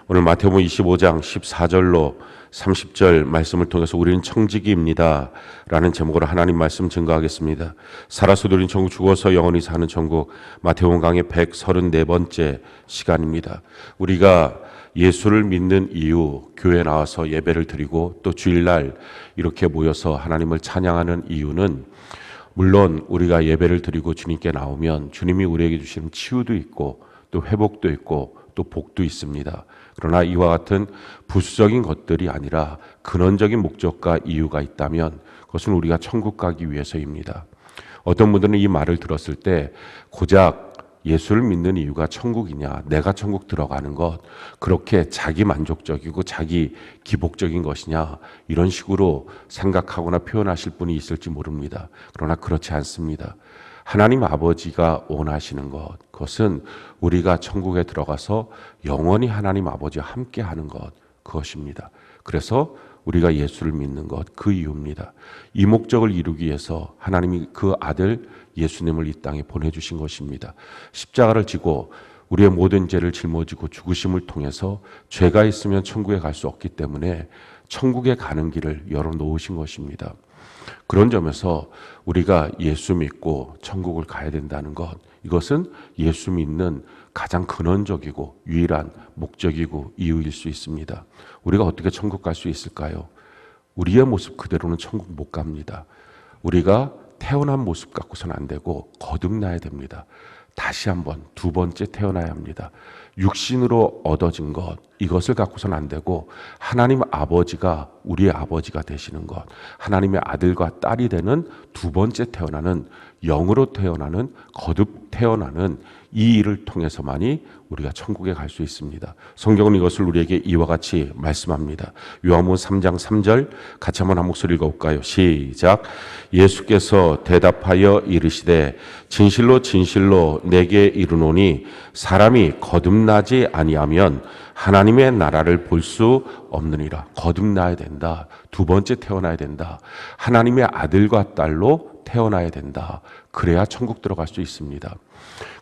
오늘 마태복음 25장 14절로 30절 말씀을 통해서 우리는 청지기입니다 라는 제목으로 하나님 말씀 증거하겠습니다. 살아서 누린 천국, 죽어서 영원히 사는 천국, 마태복음 강의 134번째 시간입니다. 우리가 예수를 믿는 이유, 교회에 나와서 예배를 드리고 또 주일날 이렇게 모여서 하나님을 찬양하는 이유는 물론 우리가 예배를 드리고 주님께 나오면 주님이 우리에게 주시는 치유도 있고 또 회복도 있고 또 복도 있습니다. 그러나 이와 같은 부수적인 것들이 아니라 근원적인 목적과 이유가 있다면 그것은 우리가 천국 가기 위해서입니다. 어떤 분들은 이 말을 들었을 때 고작 예수를 믿는 이유가 천국이냐, 내가 천국 들어가는 것, 그렇게 자기 만족적이고 자기 기복적인 것이냐, 이런 식으로 생각하거나 표현하실 분이 있을지 모릅니다. 그러나 그렇지 않습니다. 하나님 아버지가 원하시는 것, 그것은 우리가 천국에 들어가서 영원히 하나님 아버지와 함께 하는 것, 그것입니다. 그래서 우리가 예수를 믿는 것, 그 이유입니다. 이 목적을 이루기 위해서 하나님이 그 아들 예수님을 이 땅에 보내주신 것입니다. 십자가를 지고 우리의 모든 죄를 짊어지고 죽으심을 통해서 죄가 있으면 천국에 갈 수 없기 때문에 천국에 가는 길을 열어놓으신 것입니다. 그런 점에서 우리가 예수 믿고 천국을 가야 된다는 것, 이것은 예수 믿는 가장 근원적이고 유일한 목적이고 이유일 수 있습니다. 우리가 어떻게 천국 갈 수 있을까요? 우리의 모습 그대로는 천국 못 갑니다. 우리가 태어난 모습 갖고서는 안 되고 거듭나야 됩니다. 다시 한번 두 번째 태어나야 합니다. 육신으로 얻어진 것, 이것을 갖고서는 안 되고 하나님 아버지가 우리의 아버지가 되시는 것, 하나님의 아들과 딸이 되는 두 번째 태어나는, 영으로 태어나는, 거듭 태어나는 이 일을 통해서만이 우리가 천국에 갈 수 있습니다. 성경은 이것을 우리에게 이와 같이 말씀합니다. 요한복음 3장 3절 같이 한번 한 목소리 읽어볼까요? 시작. 예수께서 대답하여 이르시되 진실로 진실로 내게 이르노니 사람이 거듭나지 아니하면 하나님의 나라를 볼 수 없느니라. 거듭나야 된다. 두 번째 태어나야 된다. 하나님의 아들과 딸로 태어나야 된다. 그래야 천국 들어갈 수 있습니다.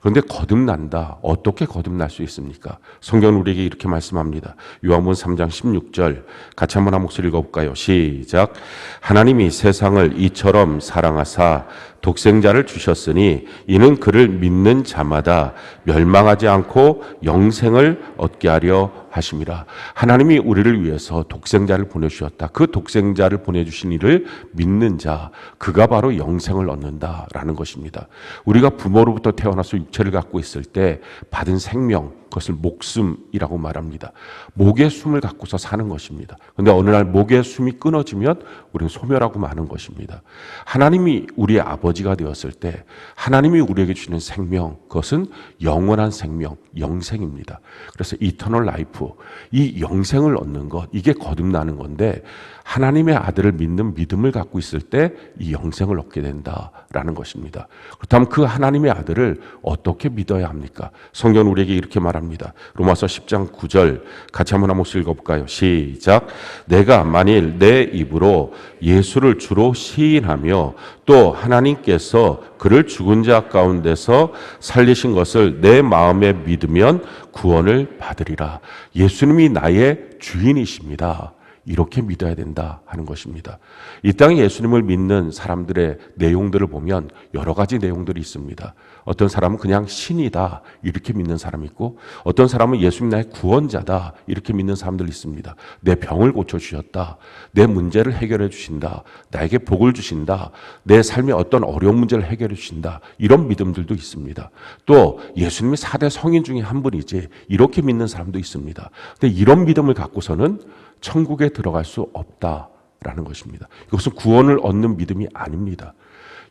그런데 거듭난다. 어떻게 거듭날 수 있습니까? 성경은 우리에게 이렇게 말씀합니다. 요한복음 3장 16절 같이 한번 한 목소리 읽어볼까요? 시작. 하나님이 세상을 이처럼 사랑하사 독생자를 주셨으니 이는 그를 믿는 자마다 멸망하지 않고 영생을 얻게 하려 하심이라. 하나님이 우리를 위해서 독생자를 보내주셨다. 그 독생자를 보내주신 이를 믿는 자, 그가 바로 영생을 얻는다라는 것입니다. 우리가 부모로부터 태어나서 육체를 갖고 있을 때 받은 생명, 그것을 목숨이라고 말합니다. 목의 숨을 갖고서 사는 것입니다. 그런데 어느 날 목의 숨이 끊어지면 우리는 소멸하고 마는 것입니다. 하나님이 우리의 아버지가 되었을 때 하나님이 우리에게 주는 생명, 그것은 영원한 생명, 영생입니다. 그래서 이터널 라이프, 이 영생을 얻는 것, 이게 거듭나는 건데 하나님의 아들을 믿는 믿음을 갖고 있을 때 이 영생을 얻게 된다라는 것입니다. 그렇다면 그 하나님의 아들을 어떻게 믿어야 합니까? 성경은 우리에게 이렇게 말합니다. 로마서 10장 9절 같이 한번 한 목소리 읽어볼까요? 시작. 내가 만일 내 입으로 예수를 주로 시인하며 또 하나님께서 그를 죽은 자 가운데서 살리신 것을 내 마음에 믿으면 구원을 받으리라. 예수님이 나의 주인이십니다. 이렇게 믿어야 된다 하는 것입니다. 이 땅에 예수님을 믿는 사람들의 내용들을 보면 여러 가지 내용들이 있습니다. 어떤 사람은 그냥 신이다 이렇게 믿는 사람이 있고, 어떤 사람은 예수님 나의 구원자다 이렇게 믿는 사람들이 있습니다. 내 병을 고쳐주셨다, 내 문제를 해결해 주신다, 나에게 복을 주신다, 내 삶의 어떤 어려운 문제를 해결해 주신다, 이런 믿음들도 있습니다. 또 예수님이 4대 성인 중에 한 분이지 이렇게 믿는 사람도 있습니다. 근데 이런 믿음을 갖고서는 천국에 들어갈 수 없다라는 것입니다. 이것은 구원을 얻는 믿음이 아닙니다.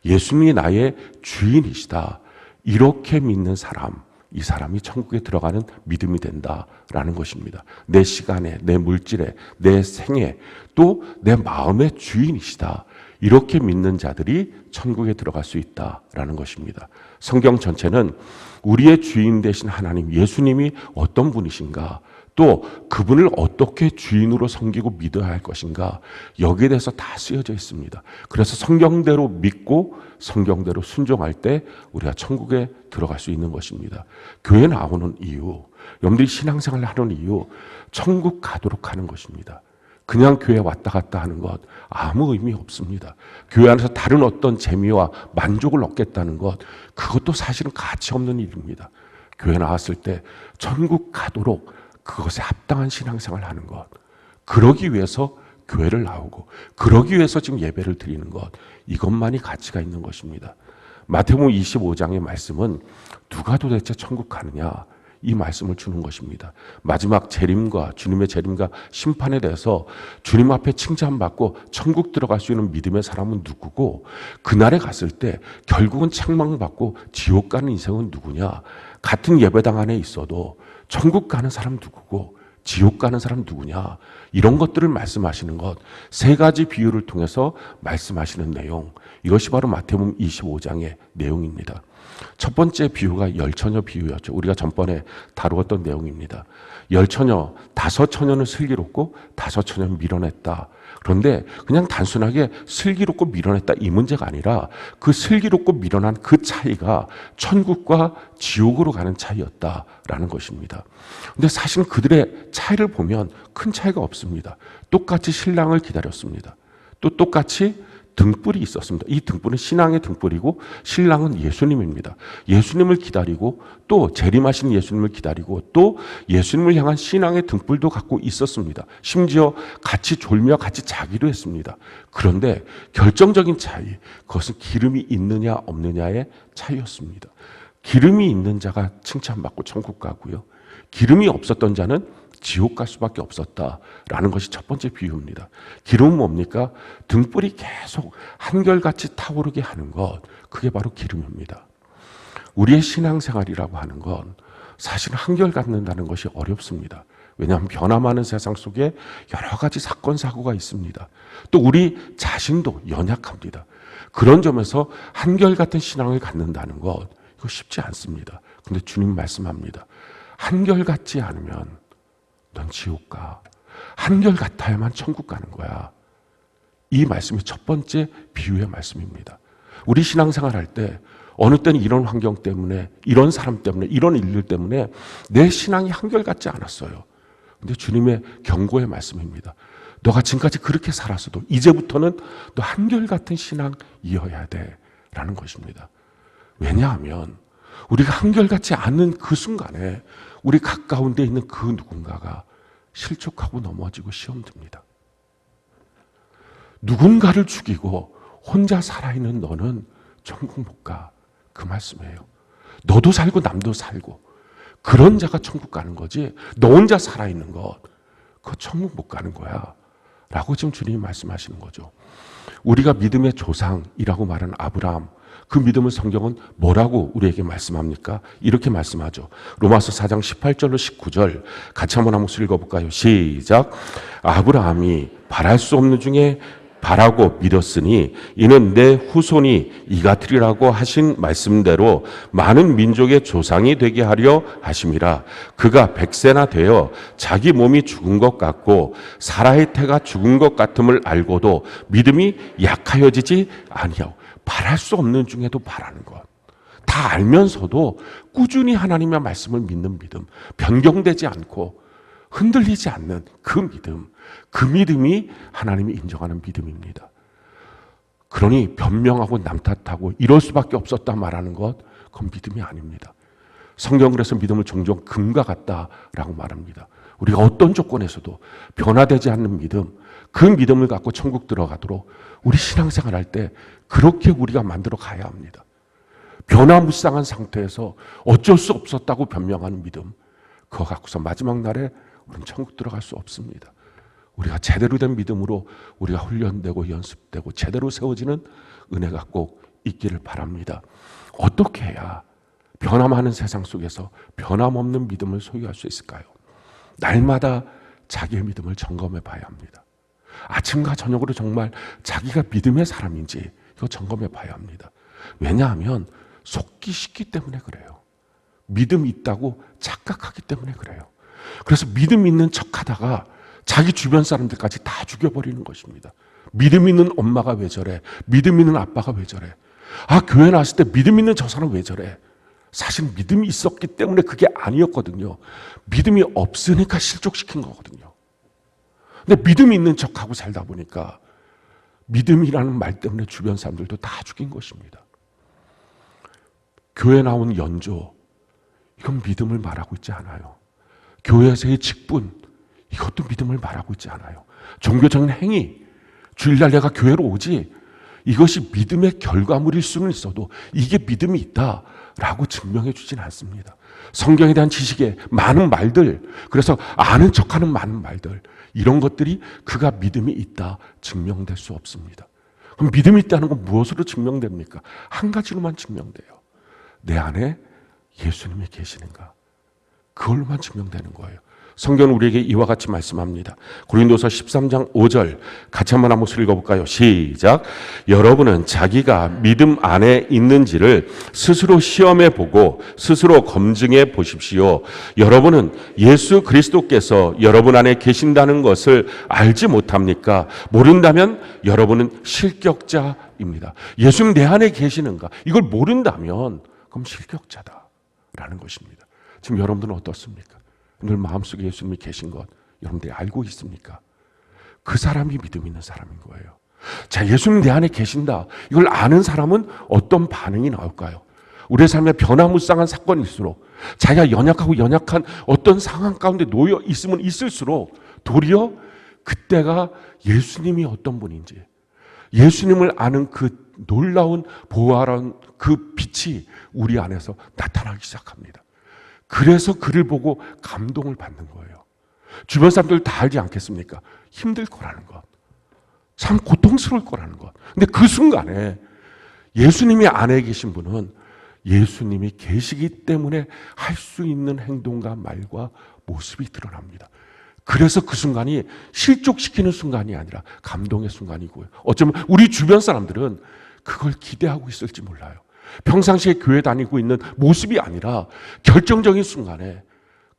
예수님이 나의 주인이시다, 이렇게 믿는 사람, 이 사람이 천국에 들어가는 믿음이 된다라는 것입니다. 내 시간에, 내 물질에, 내 생에, 또 내 마음의 주인이시다, 이렇게 믿는 자들이 천국에 들어갈 수 있다라는 것입니다. 성경 전체는 우리의 주인 되신 하나님, 예수님이 어떤 분이신가, 또 그분을 어떻게 주인으로 섬기고 믿어야 할 것인가, 여기에 대해서 다 쓰여져 있습니다. 그래서 성경대로 믿고 성경대로 순종할 때 우리가 천국에 들어갈 수 있는 것입니다. 교회 나오는 이유, 여러분들이 신앙생활을 하는 이유, 천국 가도록 하는 것입니다. 그냥 교회 왔다 갔다 하는 것 아무 의미 없습니다. 교회 안에서 다른 어떤 재미와 만족을 얻겠다는 것, 그것도 사실은 가치 없는 일입니다. 교회 나왔을 때 천국 가도록 그것에 합당한 신앙생활을 하는 것, 그러기 위해서 교회를 나오고 그러기 위해서 지금 예배를 드리는 것, 이것만이 가치가 있는 것입니다. 마태복음 25장의 말씀은 누가 도대체 천국 가느냐, 이 말씀을 주는 것입니다. 마지막 재림과 주님의 재림과 심판에 대해서 주님 앞에 칭찬받고 천국 들어갈 수 있는 믿음의 사람은 누구고, 그날에 갔을 때 결국은 책망받고 지옥 가는 인생은 누구냐, 같은 예배당 안에 있어도 천국 가는 사람 누구고 지옥 가는 사람 누구냐, 이런 것들을 말씀하시는 것, 세 가지 비유를 통해서 말씀하시는 내용, 이것이 바로 마태복음 25장의 내용입니다. 첫 번째 비유가 열처녀 비유였죠. 우리가 전번에 다루었던 내용입니다. 열처녀, 5처녀는 슬기롭고 5처녀는 밀어냈다. 그런데 그냥 단순하게 슬기롭고 밀어냈다 이 문제가 아니라 그 슬기롭고 밀어난 그 차이가 천국과 지옥으로 가는 차이였다라는 것입니다. 근데 사실은 그들의 차이를 보면 큰 차이가 없습니다. 똑같이 신랑을 기다렸습니다. 또 똑같이 등불이 있었습니다. 이 등불은 신앙의 등불이고 신랑은 예수님입니다. 예수님을 기다리고 또 재림하신 예수님을 기다리고 또 예수님을 향한 신앙의 등불도 갖고 있었습니다. 심지어 같이 졸며 같이 자기도 했습니다. 그런데 결정적인 차이, 그것은 기름이 있느냐 없느냐의 차이였습니다. 기름이 있는 자가 칭찬받고 천국 가고요, 기름이 없었던 자는 지옥 갈 수밖에 없었다라는 것이 첫 번째 비유입니다. 기름은 뭡니까? 등불이 계속 한결같이 타오르게 하는 것, 그게 바로 기름입니다. 우리의 신앙생활이라고 하는 건 사실 한결같는다는 것이 어렵습니다. 왜냐하면 변화많은 세상 속에 여러 가지 사건 사고가 있습니다. 또 우리 자신도 연약합니다. 그런 점에서 한결같은 신앙을 갖는다는 것, 이거 쉽지 않습니다. 그런데 주님 말씀합니다. 한결같지 않으면 넌 지옥 가. 한결같아야만 천국 가는 거야. 이 말씀이 첫 번째 비유의 말씀입니다. 우리 신앙생활 할 때 어느 때는 이런 환경 때문에, 이런 사람 때문에, 이런 일들 때문에 내 신앙이 한결같지 않았어요. 근데 주님의 경고의 말씀입니다. 너가 지금까지 그렇게 살았어도 이제부터는 너 한결같은 신앙 이어야 돼 라는 것입니다. 왜냐하면 우리가 한결같지 않은 그 순간에 우리 가까운데 있는 그 누군가가 실족하고 넘어지고 시험 듭니다. 누군가를 죽이고 혼자 살아있는 너는 천국 못 가. 그 말씀이에요. 너도 살고 남도 살고 그런 자가 천국 가는 거지, 너 혼자 살아있는 것, 그거 천국 못 가는 거야 라고 지금 주님이 말씀하시는 거죠. 우리가 믿음의 조상이라고 말하는 아브라함, 그 믿음을 성경은 뭐라고 우리에게 말씀합니까? 이렇게 말씀하죠. 로마서 4장 18절로 19절 같이 한번 읽어볼까요? 시작. 아브라함이 바랄 수 없는 중에 바라고 믿었으니 이는 내 후손이 이같으리라고 하신 말씀대로 많은 민족의 조상이 되게 하려 하심이라. 그가 100세나 되어 자기 몸이 죽은 것 같고 사라의 태가 죽은 것 같음을 알고도 믿음이 약하여지지 아니하고, 바랄 수 없는 중에도 바라는 것, 다 알면서도 꾸준히 하나님의 말씀을 믿는 믿음, 변경되지 않고 흔들리지 않는 그 믿음, 그 믿음이 하나님이 인정하는 믿음입니다. 그러니 변명하고 남탓하고 이럴 수밖에 없었다 말하는 것, 그건 믿음이 아닙니다. 성경은 그래서 믿음을 종종 금과 같다라고 말합니다. 우리가 어떤 조건에서도 변화되지 않는 믿음, 그 믿음을 갖고 천국 들어가도록 우리 신앙생활 할 때 그렇게 우리가 만들어 가야 합니다. 변화무쌍한 상태에서 어쩔 수 없었다고 변명하는 믿음, 그거 갖고서 마지막 날에 우리는 천국 들어갈 수 없습니다. 우리가 제대로 된 믿음으로 우리가 훈련되고 연습되고 제대로 세워지는 은혜가 꼭 있기를 바랍니다. 어떻게 해야 변화많은 세상 속에서 변함없는 믿음을 소유할 수 있을까요? 날마다 자기의 믿음을 점검해 봐야 합니다. 아침과 저녁으로 정말 자기가 믿음의 사람인지 이거 점검해 봐야 합니다. 왜냐하면 속기 쉽기 때문에 그래요. 믿음 있다고 착각하기 때문에 그래요. 그래서 믿음 있는 척하다가 자기 주변 사람들까지 다 죽여버리는 것입니다. 믿음 있는 엄마가 왜 저래? 믿음 있는 아빠가 왜 저래? 아, 교회 나왔을 때 믿음 있는 저 사람 왜 저래? 사실 믿음이 있었기 때문에 그게 아니었거든요. 믿음이 없으니까 실족시킨 거거든요. 근데 믿음이 있는 척하고 살다 보니까 믿음이라는 말 때문에 주변 사람들도 다 죽인 것입니다. 교회 나온 연조, 이건 믿음을 말하고 있지 않아요. 교회에서의 직분, 이것도 믿음을 말하고 있지 않아요. 종교적인 행위, 주일날 내가 교회로 오지, 이것이 믿음의 결과물일 수는 있어도 이게 믿음이 있다라고 증명해 주진 않습니다. 성경에 대한 지식의 많은 말들, 그래서 아는 척하는 많은 말들, 이런 것들이 그가 믿음이 있다 증명될 수 없습니다. 그럼 믿음이 있다는 건 무엇으로 증명됩니까? 한 가지로만 증명돼요. 내 안에 예수님이 계시는가? 그걸로만 증명되는 거예요. 성경은 우리에게 이와 같이 말씀합니다. 고린도서 13장 5절 같이 한번 읽어볼까요? 시작. 여러분은 자기가 믿음 안에 있는지를 스스로 시험해 보고 스스로 검증해 보십시오. 여러분은 예수 그리스도께서 여러분 안에 계신다는 것을 알지 못합니까? 모른다면 여러분은 실격자입니다. 예수님 내 안에 계시는가? 이걸 모른다면 그럼 실격자다라는 것입니다. 지금 여러분들은 어떻습니까? 늘 마음속에 예수님이 계신 것 여러분들이 알고 있습니까? 그 사람이 믿음 있는 사람인 거예요. 자, 예수님 내 안에 계신다. 이걸 아는 사람은 어떤 반응이 나올까요? 우리의 삶에 변화무쌍한 사건일수록 자기가 연약한 어떤 상황 가운데 놓여 있으면 있을수록 도리어 그때가 예수님이 어떤 분인지, 예수님을 아는 그 놀라운 보화란 그 빛이 우리 안에서 나타나기 시작합니다. 그래서 그를 보고 감동을 받는 거예요. 주변 사람들 다 알지 않겠습니까? 힘들 거라는 것, 참 고통스러울 거라는 것. 근데 그 순간에 예수님이 안에 계신 분은 예수님이 계시기 때문에 할 수 있는 행동과 말과 모습이 드러납니다. 그래서 그 순간이 실족시키는 순간이 아니라 감동의 순간이고요. 어쩌면 우리 주변 사람들은 그걸 기대하고 있을지 몰라요. 평상시에 교회 다니고 있는 모습이 아니라 결정적인 순간에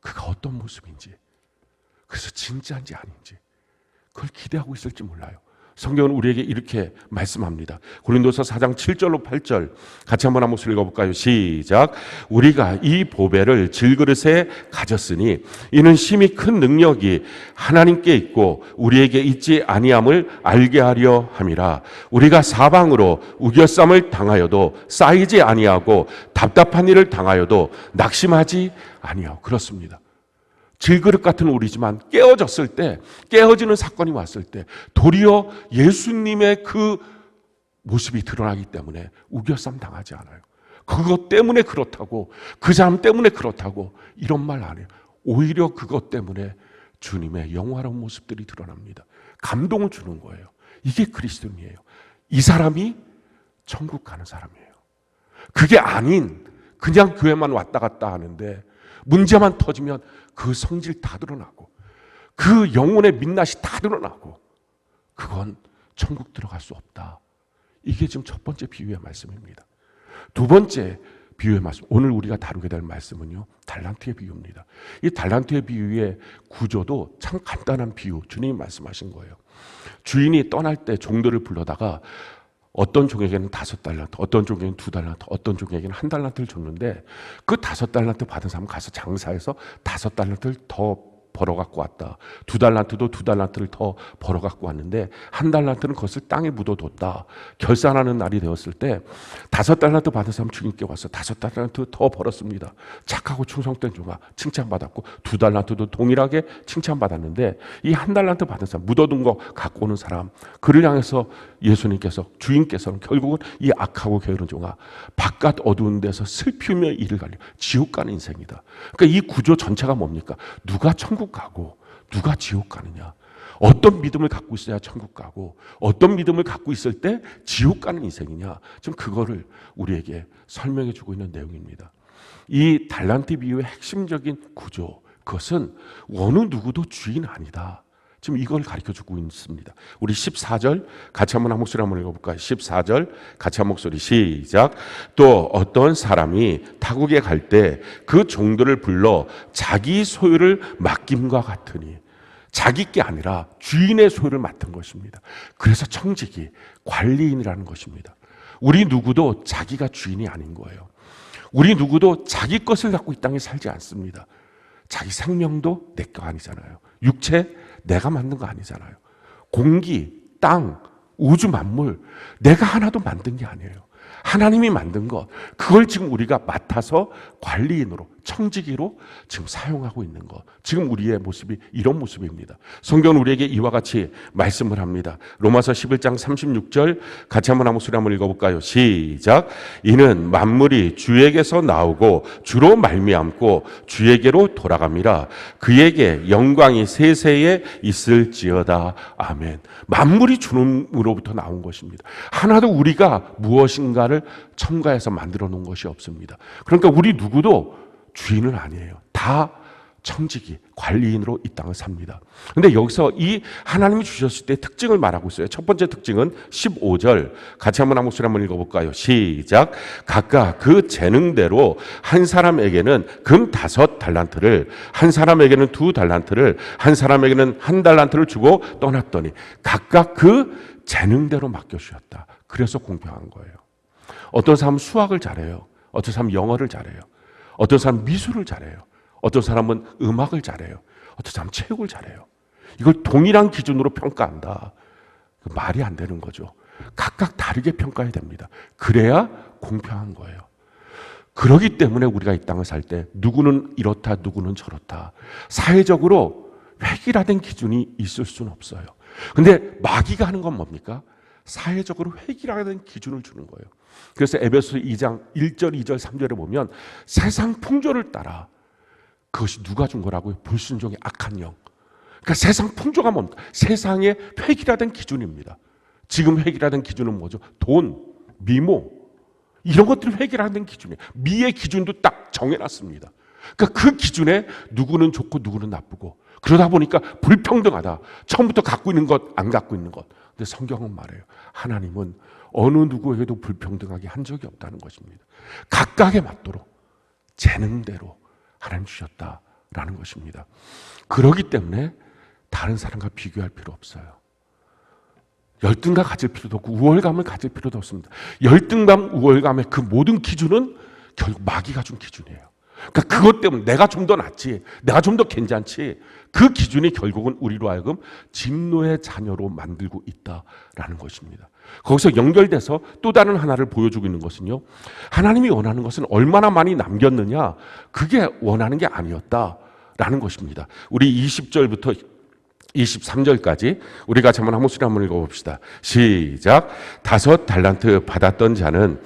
그가 어떤 모습인지, 그래서 진짜인지 아닌지 그걸 기대하고 있을지 몰라요. 성경은 우리에게 이렇게 말씀합니다. 고린도서 4장 7절로 8절 같이 한번 읽어볼까요? 시작. 우리가 이 보배를 질그릇에 가졌으니 이는 심히 큰 능력이 하나님께 있고 우리에게 있지 아니함을 알게 하려 함이라. 우리가 사방으로 우겨쌈을 당하여도 쌓이지 아니하고 답답한 일을 당하여도 낙심하지 아니하고. 그렇습니다. 질그릇 같은 우리지만 깨어졌을 때, 깨어지는 사건이 왔을 때 도리어 예수님의 그 모습이 드러나기 때문에 우겨쌈 당하지 않아요. 그것 때문에 그렇다고, 그 사람 때문에 그렇다고 이런 말 안 해요. 오히려 그것 때문에 주님의 영화로운 모습들이 드러납니다. 감동을 주는 거예요. 이게 그리스도인이에요. 이 사람이 천국 가는 사람이에요. 그게 아닌 그냥 교회만 왔다 갔다 하는데 문제만 터지면 그 성질 다 드러나고 그 영혼의 민낯이 다 드러나고 그건 천국 들어갈 수 없다. 이게 지금 첫 번째 비유의 말씀입니다. 두 번째 비유의 말씀, 오늘 우리가 다루게 될 말씀은요, 달란트의 비유입니다. 이 달란트의 비유의 구조도 참 간단한 비유, 주님이 말씀하신 거예요. 주인이 떠날 때 종들을 불러다가 어떤 종에게는 5달란트, 어떤 종에게는 2달란트, 어떤 종에게는 1달란트를 줬는데 그 5달란트 받은 사람은 가서 장사해서 5달란트를 더 벌어갖고 왔다. 2달란트도 2달란트를 더 벌어갖고 왔는데 1달란트는 그것을 땅에 묻어뒀다. 결산하는 날이 되었을 때 5달란트 받은 사람 주님께 와서 5달란트 더 벌었습니다. 착하고 충성된 종아 칭찬받았고 2달란트도 동일하게 칭찬받았는데 이 1달란트 받은 사람, 묻어둔 거 갖고 오는 사람, 그를 향해서 예수님께서, 주인께서는 결국은 이 악하고 게으른 종아 바깥 어두운 데서 슬피며 이를 갈려 지옥 가는 인생이다. 그러니까 이 구조 전체가 뭡니까? 누가 천국 가고 누가 지옥 가느냐, 어떤 믿음을 갖고 있어야 천국 가고 어떤 믿음을 갖고 있을 때 지옥 가는 인생이냐, 지금 그거를 우리에게 설명해 주고 있는 내용입니다. 이 달란트 비유의 핵심적인 구조, 그것은 어느 누구도 주인 아니다. 지금 이걸 가르쳐주고 있습니다. 우리 14절 같이 한번 한 목소리 한번 읽어볼까요? 14절 같이 한 목소리 시작. 또 어떤 사람이 타국에 갈 때 그 종들을 불러 자기 소유를 맡김과 같으니, 자기 게 아니라 주인의 소유를 맡은 것입니다. 그래서 청직이 관리인이라는 것입니다. 우리 누구도 자기가 주인이 아닌 거예요. 우리 누구도 자기 것을 갖고 이 땅에 살지 않습니다. 자기 생명도 내 거 아니잖아요. 육체 내가 만든 거 아니잖아요. 공기, 땅, 우주 만물 내가 하나도 만든 게 아니에요. 하나님이 만든 것, 그걸 지금 우리가 맡아서 관리인으로, 청지기로 지금 사용하고 있는 것. 지금 우리의 모습이 이런 모습입니다. 성경은 우리에게 이와 같이 말씀을 합니다. 로마서 11장 36절 같이 한번 한 목소리 한번 읽어볼까요? 시작. 이는 만물이 주에게서 나오고 주로 말미암고 주에게로 돌아갑니다. 그에게 영광이 세세에 있을지어다. 아멘. 만물이 주님으로부터 나온 것입니다. 하나도 우리가 무엇인가를 첨가해서 만들어 놓은 것이 없습니다. 그러니까 우리 누구도 주인은 아니에요. 다 청지기, 관리인으로 이 땅을 삽니다. 근데 여기서 이 하나님이 주셨을 때 특징을 말하고 있어요. 첫 번째 특징은 15절 같이 한번 한 목소리 한번 읽어볼까요? 시작. 각각 그 재능대로 한 사람에게는 금 5달란트를, 한 사람에게는 2달란트를, 한 사람에게는 1달란트를 주고 떠났더니 각각 그 재능대로 맡겨주셨다. 그래서 공평한 거예요. 어떤 사람은 수학을 잘해요. 어떤 사람은 영어를 잘해요. 어떤 사람은 미술을 잘해요. 어떤 사람은 음악을 잘해요. 어떤 사람은 체육을 잘해요. 이걸 동일한 기준으로 평가한다. 말이 안 되는 거죠. 각각 다르게 평가해야 됩니다. 그래야 공평한 거예요. 그렇기 때문에 우리가 이 땅을 살 때 누구는 이렇다, 누구는 저렇다. 사회적으로 획일화된 기준이 있을 수는 없어요. 근데 마귀가 하는 건 뭡니까? 사회적으로 획일화된 기준을 주는 거예요. 그래서 에베소서 2장 1절, 2절, 3절에 보면 세상 풍조를 따라, 그것이 누가 준 거라고요? 불순종의 악한 영. 그러니까 세상 풍조가 뭡니까? 세상의 획일화된 기준입니다. 지금 획일화된 기준은 뭐죠? 돈, 미모, 이런 것들이 획일화된 기준이에요. 미의 기준도 딱 정해놨습니다. 그러니까 그 기준에 누구는 좋고 누구는 나쁘고, 그러다 보니까 불평등하다. 처음부터 갖고 있는 것, 안 갖고 있는 것. 근데 성경은 말해요. 하나님은 어느 누구에게도 불평등하게 한 적이 없다는 것입니다. 각각에 맞도록 재능대로 하나님 주셨다라는 것입니다. 그렇기 때문에 다른 사람과 비교할 필요 없어요. 열등감 가질 필요도 없고 우월감을 가질 필요도 없습니다. 열등감, 우월감의 그 모든 기준은 결국 마귀가 준 기준이에요. 그러니까 그것 때문에 내가 좀 더 낫지, 내가 좀 더 괜찮지, 그 기준이 결국은 우리로 하여금 진노의 자녀로 만들고 있다라는 것입니다. 거기서 연결돼서 또 다른 하나를 보여주고 있는 것은요, 하나님이 원하는 것은 얼마나 많이 남겼느냐, 그게 원하는 게 아니었다라는 것입니다. 우리 20절부터 23절까지 우리 같이 한번 한 목소리 한번 읽어봅시다. 시작. 5달란트 받았던 자는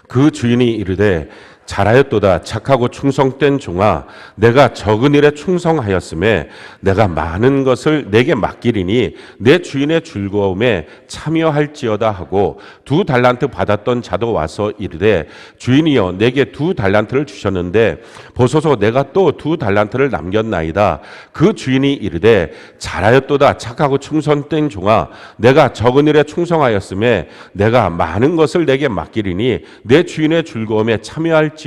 그 주인이 이르되 잘하였도다 착하고 충성된 종아, 내가 적은 일에 충성하였음에 내가 많은 것을 내게 맡기리니 내 주인의 즐거움에 참여할지어다 하고 2달란트 받았던 자도 와서 이르되 주인이여 내게 2달란트를 주셨는데 보소서 내가 또 2달란트를 남겼나이다. 그 주인이 이르되 잘하였도다 착하고 충성된 종아, 내가 적은 일에 충성하였음에 내가 많은 것을 내게 맡기리니 내 주인의 즐거움에 참여할지어다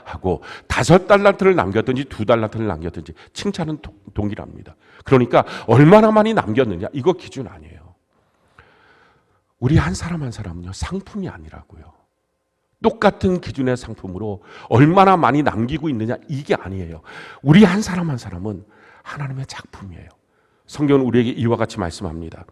하고 5달란트를 남겼든지 2달란트를 남겼든지 칭찬은 동일합니다. 그러니까 얼마나 많이 남겼느냐, 이거 기준 아니에요. 우리 한 사람 한 사람은요, 상품이 아니라고요. 똑같은 기준의 상품으로 얼마나 많이 남기고 있느냐, 이게 아니에요. 우리 한 사람 한 사람은 하나님의 작품이에요. 성경은 우리에게 이와 같이 말씀합니다.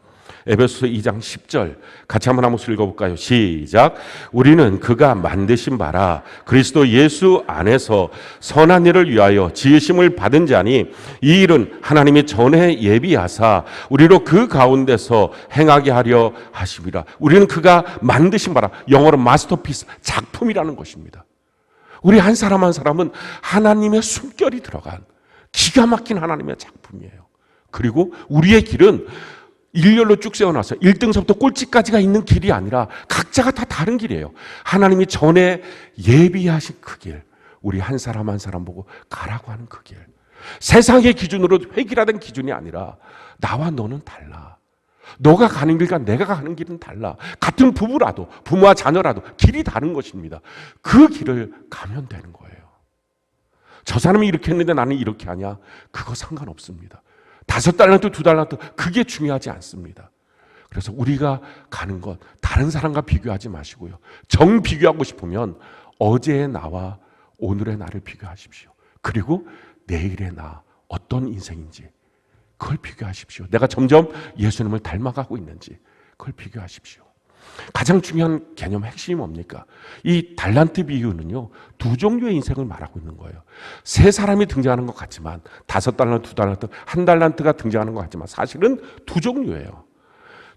에베소서 2장 10절 같이 한번 한 목소리 읽어볼까요? 시작. 우리는 그가 만드신 바라 그리스도 예수 안에서 선한 일을 위하여 지으심을 받은 자니 이 일은 하나님이 전에 예비하사 우리로 그 가운데서 행하게 하려 하심이라. 우리는 그가 만드신 바라, 영어로 마스터피스, 작품이라는 것입니다. 우리 한 사람 한 사람은 하나님의 숨결이 들어간 기가 막힌 하나님의 작품이에요. 그리고 우리의 길은 일렬로 쭉 세워놔서 1등서부터 꼴찌까지가 있는 길이 아니라 각자가 다 다른 길이에요. 하나님이 전에 예비하신 그 길, 우리 한 사람 한 사람 보고 가라고 하는 그 길. 세상의 기준으로 획일화된 기준이 아니라 나와 너는 달라. 너가 가는 길과 내가 가는 길은 달라. 같은 부부라도, 부모와 자녀라도 길이 다른 것입니다. 그 길을 가면 되는 거예요. 저 사람이 이렇게 했는데 나는 이렇게 하냐? 그거 상관없습니다. 5달란트, 2달란트 그게 중요하지 않습니다. 그래서 우리가 가는 것 다른 사람과 비교하지 마시고요. 정 비교하고 싶으면 어제의 나와 오늘의 나를 비교하십시오. 그리고 내일의 나 어떤 인생인지 그걸 비교하십시오. 내가 점점 예수님을 닮아가고 있는지 그걸 비교하십시오. 가장 중요한 개념 핵심이 뭡니까? 이 달란트 비유는요, 2종류의 인생을 말하고 있는 거예요. 3사람이 등장하는 것 같지만 5달란트, 2달란트, 1달란트가 등장하는 것 같지만 사실은 2종류예요.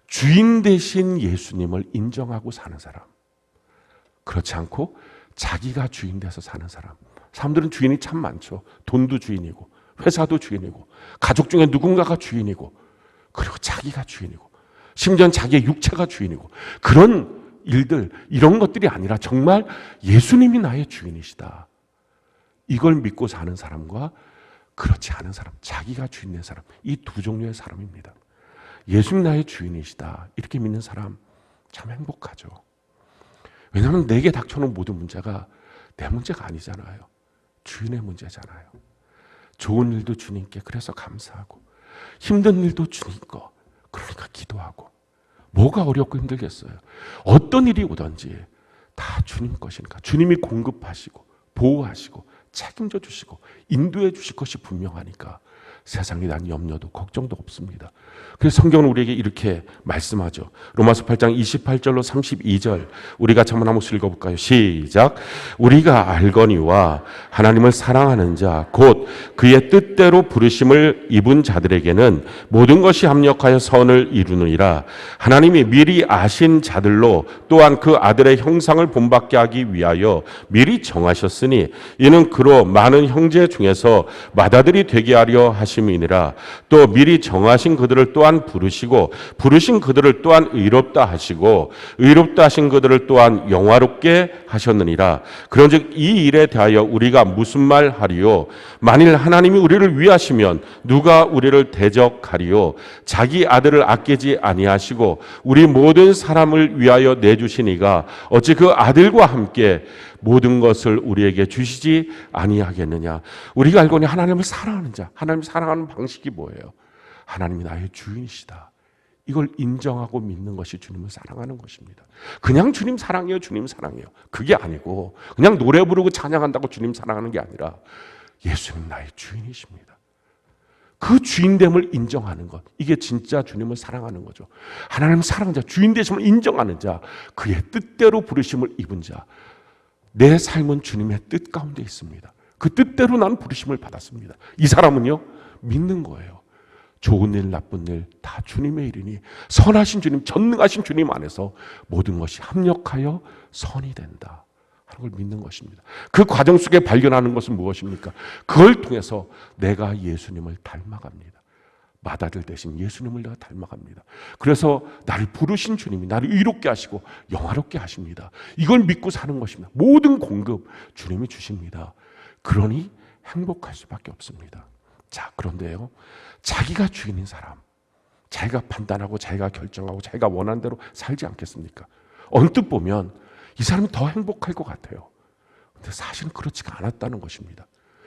주인 대신 예수님을 인정하고 사는 사람, 그렇지 않고 자기가 주인 돼서 사는 사람. 사람들은 주인이 참 많죠. 돈도 주인이고 회사도 주인이고 가족 중에 누군가가 주인이고 그리고 자기가 주인이고 심지어는 자기의 육체가 주인이고 그런 일들, 이런 것들이 아니라 정말 예수님이 나의 주인이시다. 이걸 믿고 사는 사람과 그렇지 않은 사람, 자기가 주인 된 사람, 이 2종류의 사람입니다. 예수님 나의 주인이시다 이렇게 믿는 사람 참 행복하죠. 왜냐하면 내게 닥쳐오는 모든 문제가 내 문제가 아니잖아요. 주인의 문제잖아요. 좋은 일도 주님께 그래서 감사하고 힘든 일도 주님 거 그러니까 기도하고. 뭐가 어렵고 힘들겠어요? 어떤 일이 오든지 다 주님 것이니까 주님이 공급하시고 보호하시고 책임져 주시고 인도해 주실 것이 분명하니까 세상에 대한 염려도 걱정도 없습니다. 그래서 성경은 우리에게 이렇게 말씀하죠. 로마서 8장 28절로 32절 우리가 한번 한 목소리 읽어볼까요? 시작. 우리가 알거니와 하나님을 사랑하는 자 곧 그의 뜻대로 부르심을 입은 자들에게는 모든 것이 합력하여 선을 이루느니라. 하나님이 미리 아신 자들로 또한 그 아들의 형상을 본받게 하기 위하여 미리 정하셨으니 이는 그로 많은 형제 중에서 맏아들이 되게 하려 하심이니라. 또 미리 정하신 그들을 또한 부르시고 부르신 그들을 또한 의롭다 하시고 의롭다 하신 그들을 또한 영화롭게 하셨느니라. 그런즉 이 일에 대하여 우리가 무슨 말 하리요? 만일 하나님이 우리를 위하시면 누가 우리를 대적하리요? 자기 아들을 아끼지 아니하시고 우리 모든 사람을 위하여 내주시니가 어찌 그 아들과 함께 모든 것을 우리에게 주시지 아니하겠느냐. 우리가 알거니 하나님을 사랑하는 자, 하나님을 사랑하는 방식이 뭐예요? 하나님이 나의 주인이시다. 이걸 인정하고 믿는 것이 주님을 사랑하는 것입니다. 그냥 주님 사랑해요, 주님 사랑해요. 그게 아니고 그냥 노래 부르고 찬양한다고 주님 사랑하는 게 아니라 예수님 나의 주인이십니다. 그 주인됨을 인정하는 것, 이게 진짜 주님을 사랑하는 거죠. 하나님 사랑하는 자, 주인 되심을 인정하는 자, 그의 뜻대로 부르심을 입은 자. 내 삶은 주님의 뜻 가운데 있습니다. 그 뜻대로 난 부르심을 받았습니다. 이 사람은요, 믿는 거예요. 좋은 일, 나쁜 일 다 주님의 일이니 선하신 주님, 전능하신 주님 안에서 모든 것이 합력하여 선이 된다 하는 걸 믿는 것입니다. 그 과정 속에 발견하는 것은 무엇입니까? 그걸 통해서 내가 예수님을 닮아갑니다. 맏아들 대신 예수님을 내가 닮아갑니다. 그래서 나를 부르신 주님이 나를 의롭게 하시고 영화롭게 하십니다. 이걸 믿고 사는 것입니다. 모든 공급 주님이 주십니다. 그러니 행복할 수밖에 없습니다. 자, 그런데요, 자기가 주인인 사람, 자기가 판단하고 자기가 결정하고 자기가 원하는 대로 살지 않겠습니까? 언뜻 보면 이 사람이 더 행복할 것 같아요. 근데 사실은 그렇지가 않았다는 것입니다.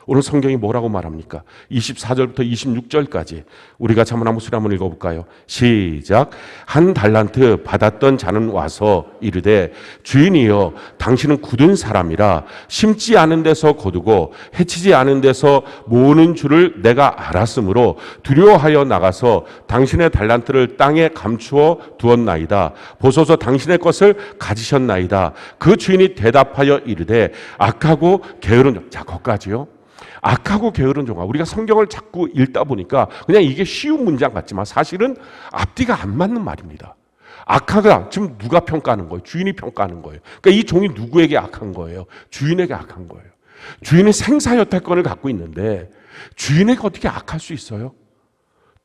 오늘 성경이 뭐라고 말합니까? 24절부터 26절까지 우리가 한번 한번 한번 읽어볼까요? 시작. 한 달란트 받았던 자는 와서 이르되 주인이여 당신은 굳은 사람이라 심지 않은 데서 거두고 해치지 않은 데서 모으는 줄을 내가 알았으므로 두려워하여 나가서 당신의 달란트를 땅에 감추어 두었나이다. 보소서 당신의 것을 가지셨나이다. 그 주인이 대답하여 이르되 악하고 게으른 자, 거기까지요. 악하고 게으른 종아. 우리가 성경을 자꾸 읽다 보니까 그냥 이게 쉬운 문장 같지만 사실은 앞뒤가 안 맞는 말입니다. 악하가 지금 누가 평가하는 거예요? 주인이 평가하는 거예요. 그러니까 이 종이 누구에게 악한 거예요? 주인에게 악한 거예요. 주인은 생사여탈권을 갖고 있는데 주인에게 어떻게 악할 수 있어요?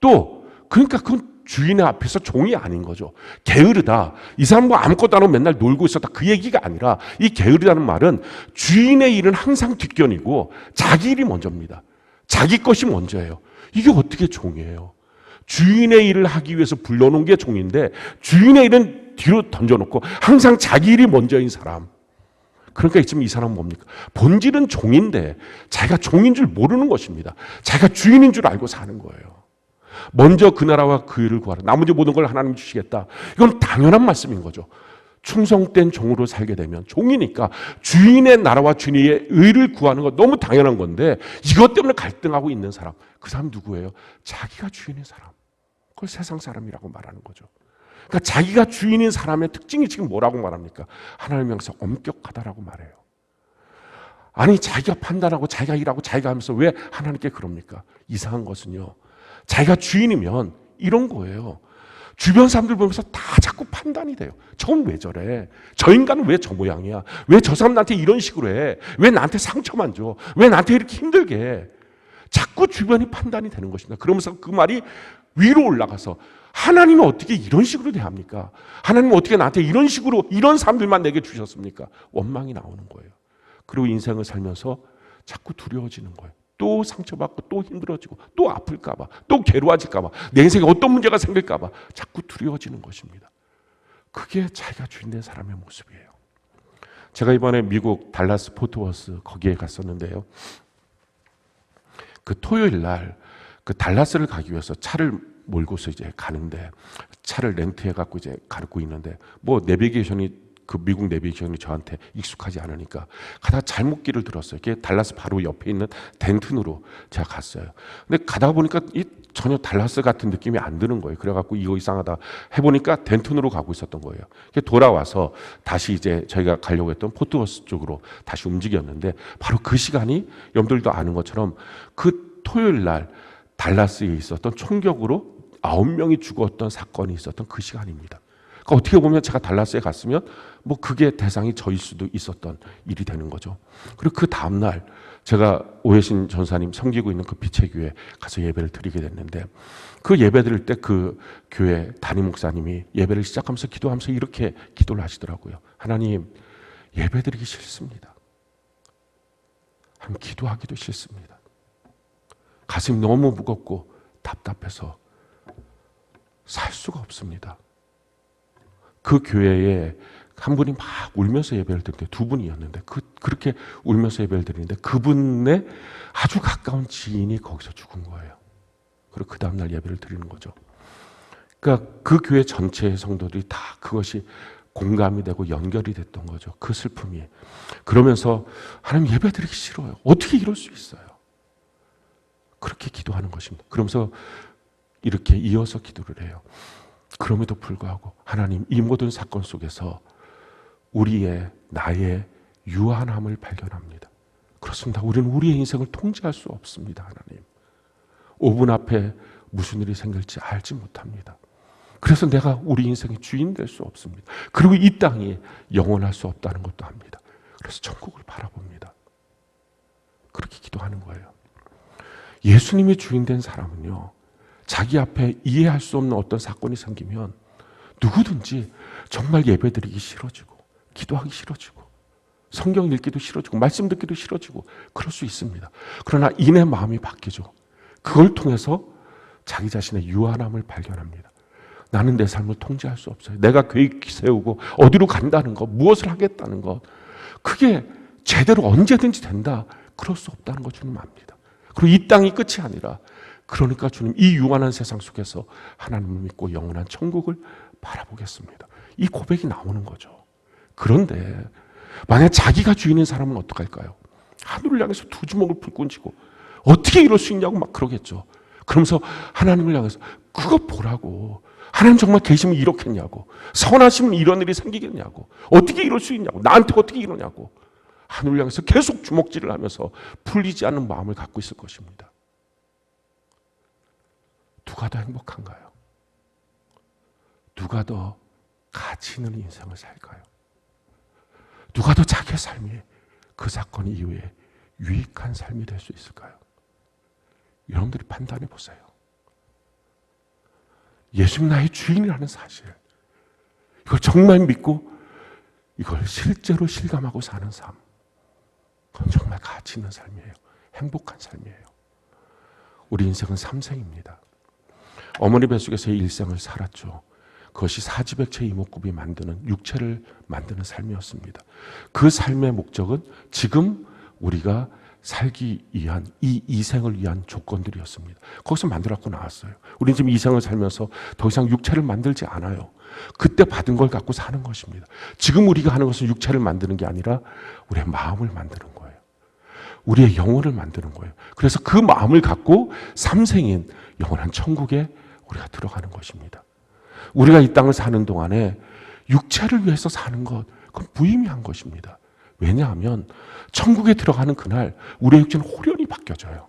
또 그러니까 그건 주인의 앞에서 종이 아닌 거죠. 게으르다. 이 사람 뭐 아무것도 안 하고 맨날 놀고 있었다. 그 얘기가 아니라 이 게으르다는 말은 주인의 일은 항상 뒷견이고 자기 일이 먼저입니다. 자기 것이 먼저예요. 이게 어떻게 종이에요? 주인의 일을 하기 위해서 불러놓은 게 종인데 주인의 일은 뒤로 던져놓고 항상 자기 일이 먼저인 사람. 그러니까 지금 이 사람은 뭡니까? 본질은 종인데 자기가 종인 줄 모르는 것입니다. 자기가 주인인 줄 알고 사는 거예요. 먼저 그 나라와 그 의를 구하라. 나머지 모든 걸 하나님 주시겠다. 이건 당연한 말씀인 거죠. 충성된 종으로 살게 되면 종이니까 주인의 나라와 주인의 의를 구하는 건 너무 당연한 건데 이것 때문에 갈등하고 있는 사람, 그 사람 누구예요? 자기가 주인인 사람. 그걸 세상 사람이라고 말하는 거죠. 그러니까 자기가 주인인 사람의 특징이 지금 뭐라고 말합니까? 하나님 향해서 엄격하다라고 말해요. 아니 자기가 판단하고 자기가 일하고 자기가 하면서 왜 하나님께 그럽니까? 이상한 것은요, 자기가 주인이면 이런 거예요. 주변 사람들 보면서 다 자꾸 판단이 돼요. 저건 왜 저래? 저 인간은 왜 저 모양이야? 왜 저 사람 나한테 이런 식으로 해? 왜 나한테 상처만 줘? 왜 나한테 이렇게 힘들게 해? 자꾸 주변이 판단이 되는 것입니다. 그러면서 그 말이 위로 올라가서 하나님은 어떻게 이런 식으로 대합니까? 하나님은 어떻게 나한테 이런 식으로 이런 사람들만 내게 주셨습니까? 원망이 나오는 거예요. 그리고 인생을 살면서 자꾸 두려워지는 거예요. 또 상처받고 또 힘들어지고 또 아플까봐 또 괴로워질까봐 내 인생에 어떤 문제가 생길까봐 자꾸 두려워지는 것입니다. 그게 자기가 주인된 사람의 모습이에요. 제가 이번에 미국 달라스 포트워스 거기에 갔었는데요. 그 토요일 날 그 달라스를 가기 위해서 차를 몰고서 이제 가는데 차를 렌트해 갖고 이제 가고 있는데 뭐 내비게이션이 그 미국 내비게이션이 저한테 익숙하지 않으니까 가다가 잘못 길을 들었어요. 그게 달라스 바로 옆에 있는 덴튼으로 제가 갔어요. 근데 가다가 보니까 이 전혀 달라스 같은 느낌이 안 드는 거예요. 그래갖고 이거 이상하다 해보니까 덴튼으로 가고 있었던 거예요. 돌아와서 다시 이제 저희가 가려고 했던 포트워스 쪽으로 다시 움직였는데 바로 그 시간이 여러분들도 아는 것처럼 그 토요일 날 달라스에 있었던 총격으로 9명이 죽었던 사건이 있었던 그 시간입니다. 그러니까 어떻게 보면 제가 달라스에 갔으면 뭐 그게 대상이 저일 수도 있었던 일이 되는 거죠. 그리고 그 다음날 제가 오해신 전사님 섬기고 있는 그 빛의 교회에 가서 예배를 드리게 됐는데 그 예배 드릴 때 그 교회 담임 목사님이 예배를 시작하면서 기도하면서 이렇게 기도를 하시더라고요. 하나님, 예배 드리기 싫습니다. 기도하기도 싫습니다. 가슴이 너무 무겁고 답답해서 살 수가 없습니다. 그 교회에 한 분이 막 울면서 예배를 드리는데 두 분이었는데 그렇게 울면서 예배를 드리는데 그분의 아주 가까운 지인이 거기서 죽은 거예요. 그리고 그 다음날 예배를 드리는 거죠. 그러니까 그 교회 전체의 성도들이 다 그것이 공감이 되고 연결이 됐던 거죠. 그 슬픔이. 그러면서 하나님 예배 드리기 싫어요. 어떻게 이럴 수 있어요? 그렇게 기도하는 것입니다. 그러면서 이렇게 이어서 기도를 해요. 그럼에도 불구하고 하나님, 이 모든 사건 속에서 나의 유한함을 발견합니다. 그렇습니다. 우리는 우리의 인생을 통제할 수 없습니다. 하나님, 5분 앞에 무슨 일이 생길지 알지 못합니다. 그래서 내가 우리 인생의 주인 될 수 없습니다. 그리고 이 땅이 영원할 수 없다는 것도 압니다. 그래서 천국을 바라봅니다. 그렇게 기도하는 거예요. 예수님이 주인 된 사람은요, 자기 앞에 이해할 수 없는 어떤 사건이 생기면 누구든지 정말 예배드리기 싫어지고 기도하기 싫어지고 성경 읽기도 싫어지고 말씀 듣기도 싫어지고 그럴 수 있습니다. 그러나 이내 마음이 바뀌죠. 그걸 통해서 자기 자신의 유한함을 발견합니다. 나는 내 삶을 통제할 수 없어요. 내가 계획 세우고 어디로 간다는 것, 무엇을 하겠다는 것, 그게 제대로 언제든지 된다. 그럴 수 없다는 것 주님 압니다. 그리고 이 땅이 끝이 아니라, 그러니까 주님, 이 유한한 세상 속에서 하나님을 믿고 영원한 천국을 바라보겠습니다. 이 고백이 나오는 거죠. 그런데 만약 자기가 주인인 사람은 어떡할까요? 하늘을 향해서 두 주먹을 불끈 쥐고 어떻게 이럴 수 있냐고 막 그러겠죠. 그러면서 하나님을 향해서 그거 보라고, 하나님 정말 계시면 이렇겠냐고, 선하시면 이런 일이 생기겠냐고, 어떻게 이럴 수 있냐고, 나한테 어떻게 이러냐고 하늘을 향해서 계속 주먹질을 하면서 풀리지 않는 마음을 갖고 있을 것입니다. 누가 더 행복한가요? 누가 더 가치 있는 인생을 살까요? 누가 더 자기의 삶이 그 사건 이후에 유익한 삶이 될 수 있을까요? 여러분들이 판단해 보세요. 예수님 나의 주인이라는 사실, 이걸 정말 믿고 이걸 실제로 실감하고 사는 삶, 그건 정말 가치 있는 삶이에요. 행복한 삶이에요. 우리 인생은 3생입니다. 어머니 뱃속에서의 일생을 살았죠. 그것이 사지백체 이목구비 만드는, 육체를 만드는 삶이었습니다. 그 삶의 목적은 지금 우리가 살기 위한 이 이생을 위한 조건들이었습니다. 거기서 만들었고 나왔어요. 우리는 지금 이생을 살면서 더 이상 육체를 만들지 않아요. 그때 받은 걸 갖고 사는 것입니다. 지금 우리가 하는 것은 육체를 만드는 게 아니라 우리의 마음을 만드는 거예요. 우리의 영혼을 만드는 거예요. 그래서 그 마음을 갖고 삼생인 영원한 천국에 우리가 들어가는 것입니다. 우리가 이 땅을 사는 동안에 육체를 위해서 사는 것, 그건 무의미한 것입니다. 왜냐하면 천국에 들어가는 그날 우리의 육체는 홀연히 바뀌어져요.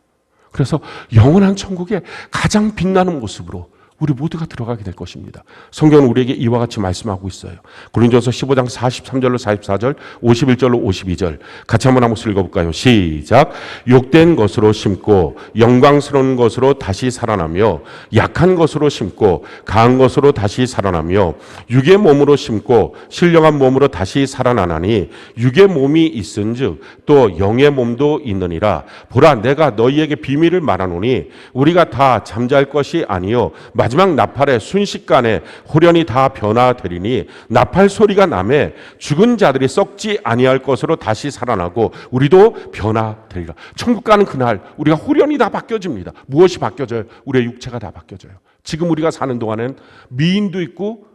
그래서 영원한 천국에 가장 빛나는 모습으로 우리 모두가 들어가게 될 것입니다. 성경은 우리에게 이와 같이 말씀하고 있어요. 고린도서 15장 43절로 44절, 51절로 52절 같이 한번 읽어볼까요? 시작. 욕된 것으로 심고 영광스러운 것으로 다시 살아나며 약한 것으로 심고 강한 것으로 다시 살아나며 육의 몸으로 심고 신령한 몸으로 다시 살아나나니 육의 몸이 있은즉 또 영의 몸도 있느니라. 보라, 내가 너희에게 비밀을 말하노니 우리가 다 잠잘 것이 아니요 마지막 나팔의 순식간에 홀연히 다 변화되리니 나팔 소리가 나매 죽은 자들이 썩지 아니할 것으로 다시 살아나고 우리도 변화되리라. 천국 가는 그날 우리가 홀연히 다 바뀌어집니다. 무엇이 바뀌어져요? 우리의 육체가 다 바뀌어져요. 지금 우리가 사는 동안에는 미인도 있고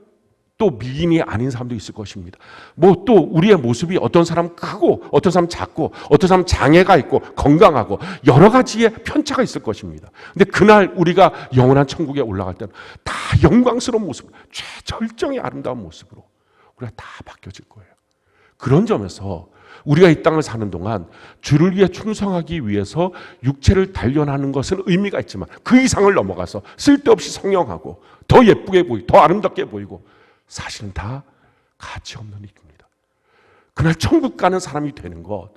또 미인이 아닌 사람도 있을 것입니다. 뭐 또 우리의 모습이 어떤 사람 크고 어떤 사람 작고 어떤 사람 장애가 있고 건강하고 여러 가지의 편차가 있을 것입니다. 근데 그날 우리가 영원한 천국에 올라갈 때는 다 영광스러운 모습, 최절정의 아름다운 모습으로 우리가 다 바뀌어질 거예요. 그런 점에서 우리가 이 땅을 사는 동안 주를 위해 충성하기 위해서 육체를 단련하는 것은 의미가 있지만 그 이상을 넘어가서 쓸데없이 성령하고 더 예쁘게 보이고 더 아름답게 보이고 사실은 다 가치 없는 일입니다. 그날 천국 가는 사람이 되는 것,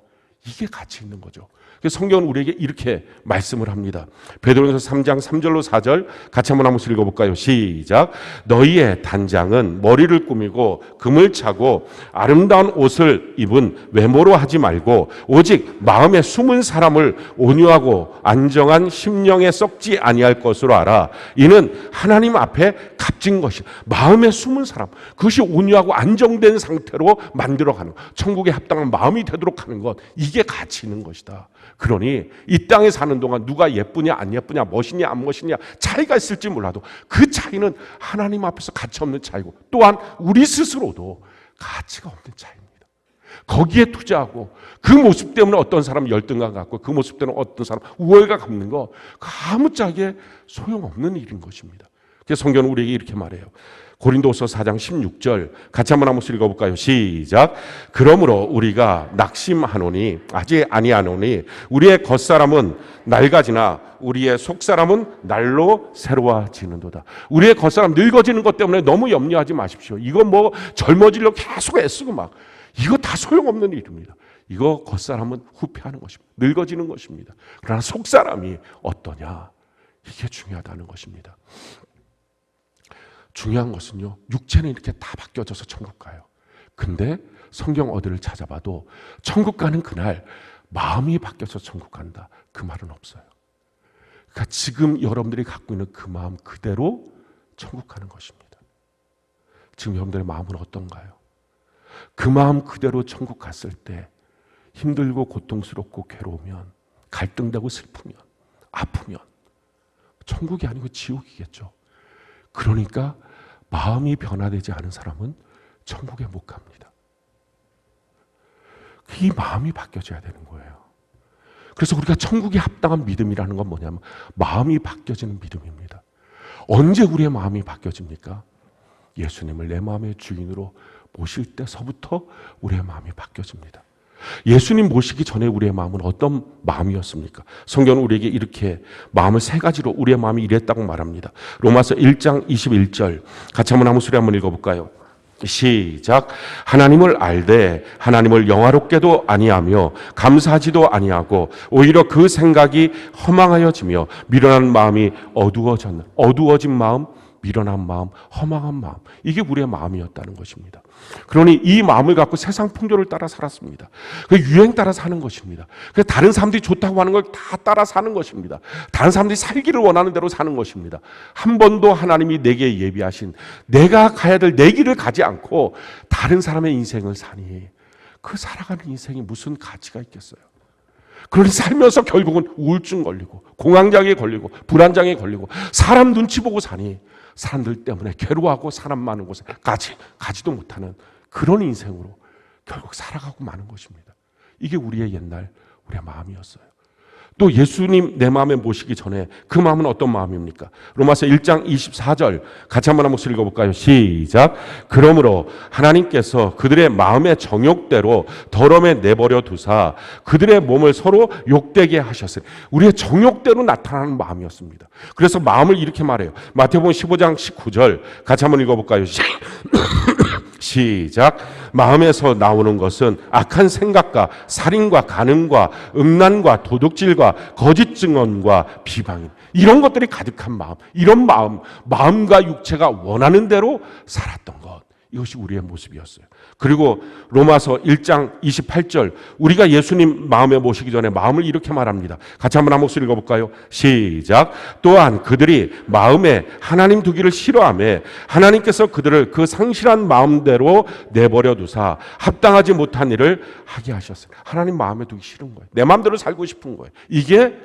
이게 가치 있는 거죠. 그래서 성경은 우리에게 이렇게 말씀을 합니다. 베드로전서 3장 3절로 4절 같이 한번 읽어볼까요? 시작. 너희의 단장은 머리를 꾸미고 금을 차고 아름다운 옷을 입은 외모로 하지 말고 오직 마음에 숨은 사람을 온유하고 안정한 심령에 썩지 아니할 것으로 알아. 이는 하나님 앞에 값진 것이 마음에 숨은 사람, 그것이 온유하고 안정된 상태로 만들어가는 천국에 합당한 마음이 되도록 하는 것, 이게 가치 있는 것이다. 그러니 이 땅에 사는 동안 누가 예쁘냐 안 예쁘냐 멋있냐 안 멋있냐 차이가 있을지 몰라도 그 차이는 하나님 앞에서 가치 없는 차이고 또한 우리 스스로도 가치가 없는 차이입니다. 거기에 투자하고 그 모습 때문에 어떤 사람 열등감 갖고 그 모습 때문에 어떤 사람 우월감 갖는 거 아무짝에 소용없는 일인 것입니다. 그래서 성경은 우리에게 이렇게 말해요. 고린도서 4장 16절 같이 한번 읽어볼까요? 시작. 그러므로 우리가 낙심하노니 아직 아니하노니 우리의 겉사람은 낡아지나 우리의 속사람은 날로 새로워지는도다. 우리의 겉사람 늙어지는 것 때문에 너무 염려하지 마십시오. 이거 뭐 젊어지려고 계속 애쓰고 막 이거 다 소용없는 일입니다. 이거 겉사람은 후퇴하는 것입니다. 늙어지는 것입니다. 그러나 속사람이 어떠냐, 이게 중요하다는 것입니다. 중요한 것은요, 육체는 이렇게 다 바뀌어져서 천국 가요. 근데 성경 어디를 찾아봐도 천국 가는 그날 마음이 바뀌어서 천국 간다, 그 말은 없어요. 그러니까 지금 여러분들이 갖고 있는 그 마음 그대로 천국 가는 것입니다. 지금 여러분들의 마음은 어떤가요? 그 마음 그대로 천국 갔을 때 힘들고 고통스럽고 괴로우면, 갈등되고 슬프면, 아프면 천국이 아니고 지옥이겠죠. 그러니까 마음이 변화되지 않은 사람은 천국에 못 갑니다. 이 마음이 바뀌어져야 되는 거예요. 그래서 우리가 천국에 합당한 믿음이라는 건 뭐냐면 마음이 바뀌어지는 믿음입니다. 언제 우리의 마음이 바뀌어집니까? 예수님을 내 마음의 주인으로 모실 때서부터 우리의 마음이 바뀌어집니다. 예수님 모시기 전에 우리의 마음은 어떤 마음이었습니까? 성경은 우리에게 이렇게 마음을 세 가지로 우리의 마음이 이랬다고 말합니다. 로마서 1장 21절 같이 한번 읽어볼까요? 시작. 하나님을 알되 하나님을 영화롭게도 아니하며 감사하지도 아니하고 오히려 그 생각이 허망하여지며 미련한 마음이 어두워진 마음, 미련한 마음, 허망한 마음, 이게 우리의 마음이었다는 것입니다. 그러니 이 마음을 갖고 세상 풍조를 따라 살았습니다. 그 유행 따라 사는 것입니다. 그래서 다른 사람들이 좋다고 하는 걸 다 따라 사는 것입니다. 다른 사람들이 살기를 원하는 대로 사는 것입니다. 한 번도 하나님이 내게 예비하신 내가 가야 될 내 길을 가지 않고 다른 사람의 인생을 사니 그 살아가는 인생이 무슨 가치가 있겠어요? 그러니 살면서 결국은 우울증 걸리고 공황장애 걸리고 불안장애 걸리고 사람 눈치 보고 사니 사람들 때문에 괴로워하고 사람 많은 곳에 가지도 못하는 그런 인생으로 결국 살아가고 마는 것입니다. 이게 우리의 옛날 우리의 마음이었어요. 또 예수님 내 마음에 모시기 전에 그 마음은 어떤 마음입니까? 로마서 1장 24절 같이 한번 한 목소리 읽어볼까요? 시작. 그러므로 하나님께서 그들의 마음의 정욕대로 더러움에 내버려 두사 그들의 몸을 서로 욕되게 하셨으니 우리의 정욕대로 나타나는 마음이었습니다. 그래서 마음을 이렇게 말해요. 마태복음 15장 19절 같이 한번 읽어볼까요? 시작. 마음에서 나오는 것은 악한 생각과 살인과 간음과 음란과 도둑질과 거짓 증언과 비방임, 이런 것들이 가득한 마음, 이런 마음과 육체가 원하는 대로 살았던 것, 이것이 우리의 모습이었어요. 그리고 로마서 1장 28절 우리가 예수님 마음에 모시기 전에 마음을 이렇게 말합니다. 같이 한번 한 목소리 읽어볼까요? 시작. 또한 그들이 마음에 하나님 두기를 싫어하며 하나님께서 그들을 그 상실한 마음대로 내버려 두사 합당하지 못한 일을 하게 하셨어요. 하나님 마음에 두기 싫은 거예요. 내 마음대로 살고 싶은 거예요. 이게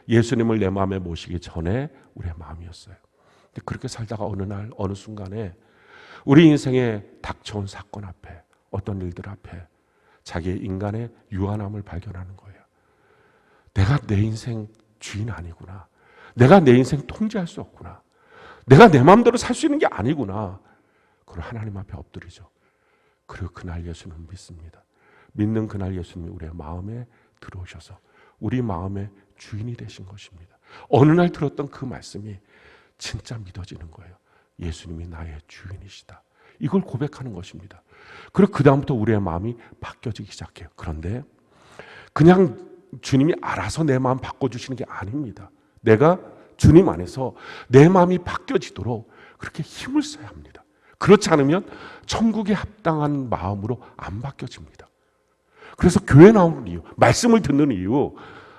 예수님을 내 마음에 모시기 전에 우리의 마음이었어요. 근데 그렇게 살다가 어느 날 어느 순간에 우리 인생에 닥쳐온 사건 앞에 어떤 일들 앞에 자기의 인간의 유한함을 발견하는 거예요. 내가 내 인생 주인 아니구나. 내가 내 인생 통제할 수 없구나. 내가 내 마음대로 살 수 있는 게 아니구나. 그걸 하나님 앞에 엎드리죠. 그리고 그날 예수님을 믿습니다. 믿는 그날 예수님이 우리의 마음에 들어오셔서 우리 마음의 주인이 되신 것입니다. 어느 날 들었던 그 말씀이 진짜 믿어지는 거예요. 예수님이 나의 주인이시다. 이걸 고백하는 것입니다. 그리고 그 다음부터 우리의 마음이 바뀌어지기 시작해요. 그런데 그냥 주님이 알아서 내 마음 바꿔주시는 게 아닙니다. 내가 주님 안에서 내 마음이 바뀌어지도록 그렇게 힘을 써야 합니다. 그렇지 않으면 천국에 합당한 마음으로 안 바뀌어집니다. 그래서 교회 나오는 이유, 말씀을 듣는 이유,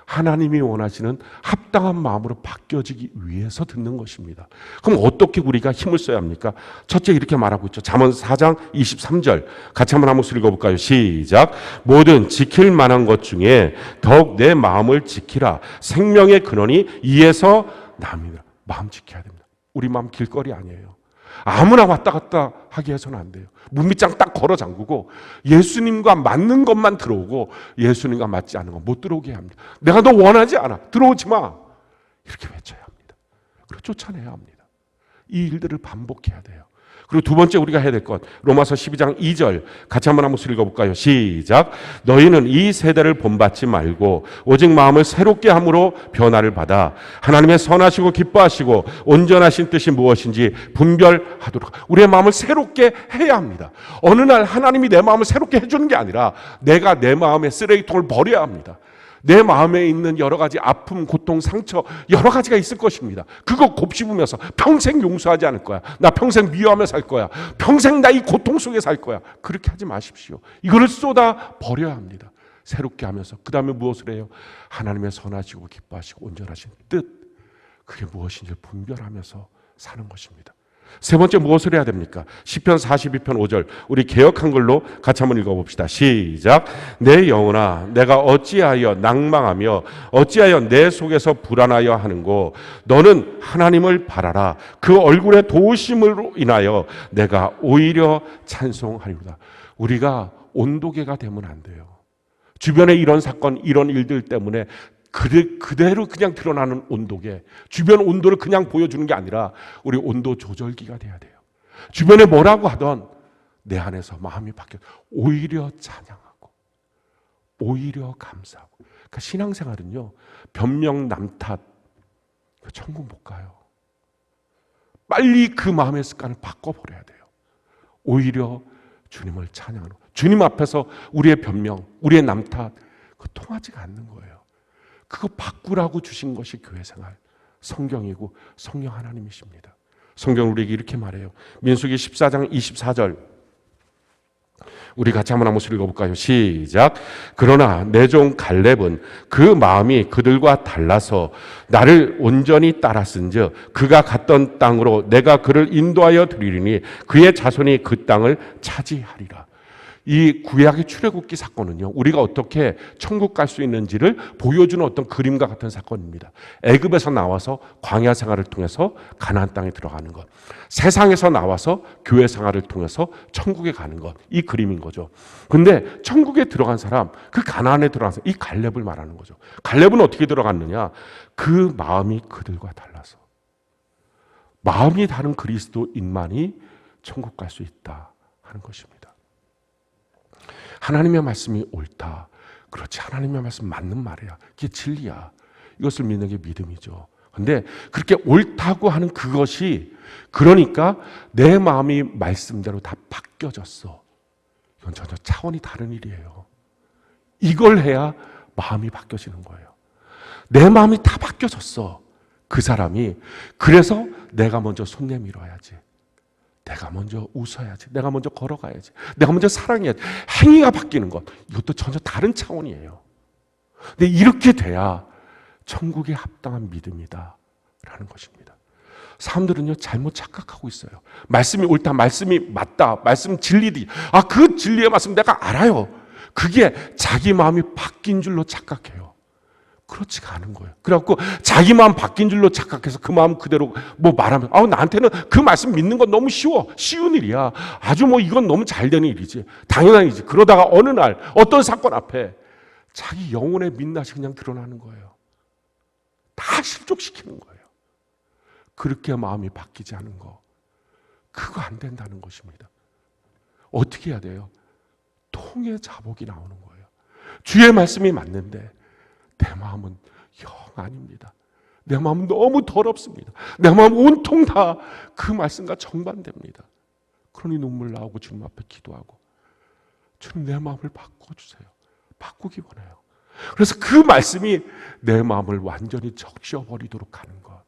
하나님이 원하시는 합당한 마음으로 바뀌어지기 위해서 듣는 것입니다. 그럼 어떻게 우리가 힘을 써야 합니까? 첫째 이렇게 말하고 있죠. 잠언 4장 23절 같이 한번 한 목소리 읽어볼까요? 시작. 모든 지킬 만한 것 중에 더욱 내 마음을 지키라. 생명의 근원이 이에서 납니다. 마음 지켜야 됩니다. 우리 마음 길거리 아니에요. 아무나 왔다 갔다 하게 해서는 안 돼요. 문밑장 딱 걸어 잠그고 예수님과 맞는 것만 들어오고 예수님과 맞지 않은 건 못 들어오게 합니다. 내가 너 원하지 않아. 들어오지 마. 이렇게 외쳐야 합니다. 그리고 쫓아내야 합니다. 이 일들을 반복해야 돼요. 그리고 두 번째 우리가 해야 될 것, 로마서 12장 2절 같이 한번 한 목소리 읽어볼까요? 시작. 너희는 이 세대를 본받지 말고 오직 마음을 새롭게 함으로 변화를 받아 하나님의 선하시고 기뻐하시고 온전하신 뜻이 무엇인지 분별하도록. 우리의 마음을 새롭게 해야 합니다. 어느 날 하나님이 내 마음을 새롭게 해주는 게 아니라 내가 내 마음의 쓰레기통을 버려야 합니다. 내 마음에 있는 여러 가지 아픔, 고통, 상처 여러 가지가 있을 것입니다. 그거 곱씹으면서 평생 용서하지 않을 거야. 나 평생 미워하며 살 거야. 평생 나 이 고통 속에 살 거야. 그렇게 하지 마십시오. 이거를 쏟아 버려야 합니다. 새롭게 하면서 그 다음에 무엇을 해요? 하나님의 선하시고 기뻐하시고 온전하신 뜻, 그게 무엇인지 분별하면서 사는 것입니다. 세 번째 무엇을 해야 됩니까? 시편 42편 5절 우리 개역 한글로 같이 한번 읽어봅시다. 시작. 내 영혼아 내가 어찌하여 낭망하며 어찌하여 내 속에서 불안하여 하는고 너는 하나님을 바라라. 그 얼굴의 도우심으로 인하여 내가 오히려 찬송하리로다. 우리가 온도계가 되면 안 돼요. 주변에 이런 사건 이런 일들 때문에 그대로 그냥 드러나는 온도계, 주변 온도를 그냥 보여주는 게 아니라 우리 온도 조절기가 돼야 돼요. 주변에 뭐라고 하던 내 안에서 마음이 바뀌어 오히려 찬양하고 오히려 감사하고. 그러니까 신앙생활은요, 변명 남탓 천국 못 가요. 빨리 그 마음의 습관을 바꿔버려야 돼요. 오히려 주님을 찬양하는, 주님 앞에서 우리의 변명, 우리의 남탓 그거 통하지가 않는 거예요. 그거 바꾸라고 주신 것이 교회생활, 성경이고 성령 하나님이십니다. 성경은 우리에게 이렇게 말해요. 민수기 14장 24절 우리 같이 한번 한 목소리 읽어볼까요? 시작. 그러나 내 종 갈렙은 그 마음이 그들과 달라서 나를 온전히 따랐은즉 그가 갔던 땅으로 내가 그를 인도하여 드리리니 그의 자손이 그 땅을 차지하리라. 이 구약의 출애굽기 사건은요, 우리가 어떻게 천국 갈 수 있는지를 보여주는 어떤 그림과 같은 사건입니다. 애굽에서 나와서 광야 생활을 통해서 가나안 땅에 들어가는 것, 세상에서 나와서 교회 생활을 통해서 천국에 가는 것, 이 그림인 거죠. 근데 천국에 들어간 사람, 그 가나안에 들어간 사람, 이 갈렙을 말하는 거죠. 갈렙은 어떻게 들어갔느냐? 그 마음이 그들과 달라서, 마음이 다른 그리스도인만이 천국 갈 수 있다 하는 것입니다. 하나님의 말씀이 옳다. 그렇지, 하나님의 말씀 맞는 말이야. 그게 진리야. 이것을 믿는 게 믿음이죠. 근데 그렇게 옳다고 하는 그것이, 그러니까 내 마음이 말씀대로 다 바뀌어졌어. 이건 전혀 차원이 다른 일이에요. 이걸 해야 마음이 바뀌어지는 거예요. 내 마음이 다 바뀌어졌어. 그 사람이. 그래서 내가 먼저 손 내밀어야지. 내가 먼저 웃어야지. 내가 먼저 걸어가야지. 내가 먼저 사랑해야지. 행위가 바뀌는 것. 이것도 전혀 다른 차원이에요. 근데 이렇게 돼야 천국에 합당한 믿음이다 라는 것입니다. 사람들은요, 잘못 착각하고 있어요. 말씀이 옳다, 말씀이 맞다, 말씀 진리다. 그 진리의 말씀 내가 알아요. 그게 자기 마음이 바뀐 줄로 착각해요. 그렇지가 않은 거예요. 그래갖고 자기 마음 바뀐 줄로 착각해서 그 마음 그대로 뭐 말하면, 나한테는 그 말씀 믿는 건 너무 쉬운 일이야. 아주 이건 너무 잘 되는 일이지. 당연한 일이지. 그러다가 어느 날 어떤 사건 앞에 자기 영혼의 민낯이 그냥 드러나는 거예요. 다 실족시키는 거예요. 그렇게 마음이 바뀌지 않은 거, 그거 안 된다는 것입니다. 어떻게 해야 돼요? 통의 자복이 나오는 거예요. 주의 말씀이 맞는데 내 마음은 영 아닙니다. 내 마음은 너무 더럽습니다. 내 마음은 온통 다 그 말씀과 정반대입니다. 그러니 눈물 나오고 주님 앞에 기도하고, 주님 내 마음을 바꿔주세요. 바꾸기 원해요. 그래서 그 말씀이 내 마음을 완전히 적셔버리도록 하는 것.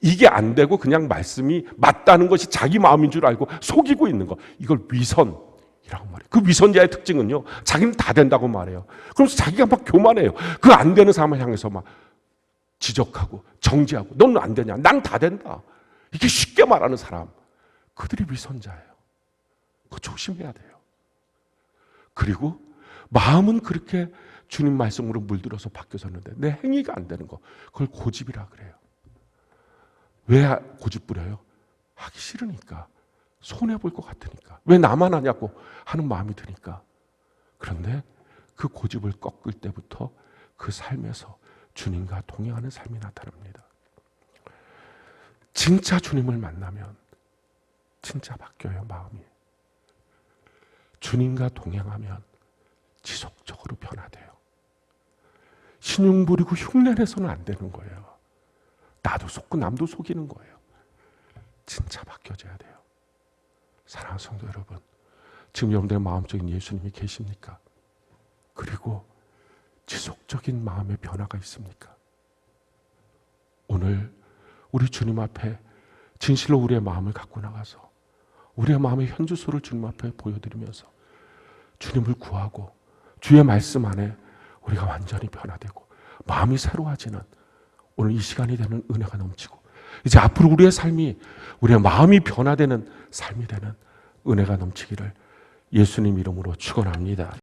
이게 안 되고 그냥 말씀이 맞다는 것이 자기 마음인 줄 알고 속이고 있는 것. 이걸 위선이라고 말해요. 그 위선자의 특징은요, 자기는 다 된다고 말해요. 그러면서 자기가 막 교만해요. 그 안 되는 사람을 향해서 막 지적하고 정죄하고, 너는 안 되냐? 난 다 된다. 이게 쉽게 말하는 사람, 그들이 위선자예요. 그거 조심해야 돼요. 그리고 마음은 그렇게 주님 말씀으로 물들어서 바뀌어졌는데 내 행위가 안 되는 거, 그걸 고집이라 그래요. 왜 고집 부려요? 하기 싫으니까. 손해볼 것 같으니까. 왜 나만 하냐고 하는 마음이 드니까. 그런데 그 고집을 꺾을 때부터 그 삶에서 주님과 동행하는 삶이 나타납니다. 진짜 주님을 만나면 진짜 바뀌어요, 마음이. 주님과 동행하면 지속적으로 변화돼요. 신용 부리고 흉내내서는 안 되는 거예요. 나도 속고 남도 속이는 거예요. 진짜 바뀌어져야 돼요. 사랑하는 성도 여러분, 지금 여러분들의 마음속에 예수님이 계십니까? 그리고 지속적인 마음의 변화가 있습니까? 오늘 우리 주님 앞에 진실로 우리의 마음을 갖고 나가서 우리의 마음의 현주소를 주님 앞에 보여드리면서 주님을 구하고 주의 말씀 안에 우리가 완전히 변화되고 마음이 새로워지는 오늘 이 시간이 되는 은혜가 넘치고, 이제 앞으로 우리의 삶이, 우리의 마음이 변화되는 삶이 되는 은혜가 넘치기를 예수님 이름으로 축원합니다.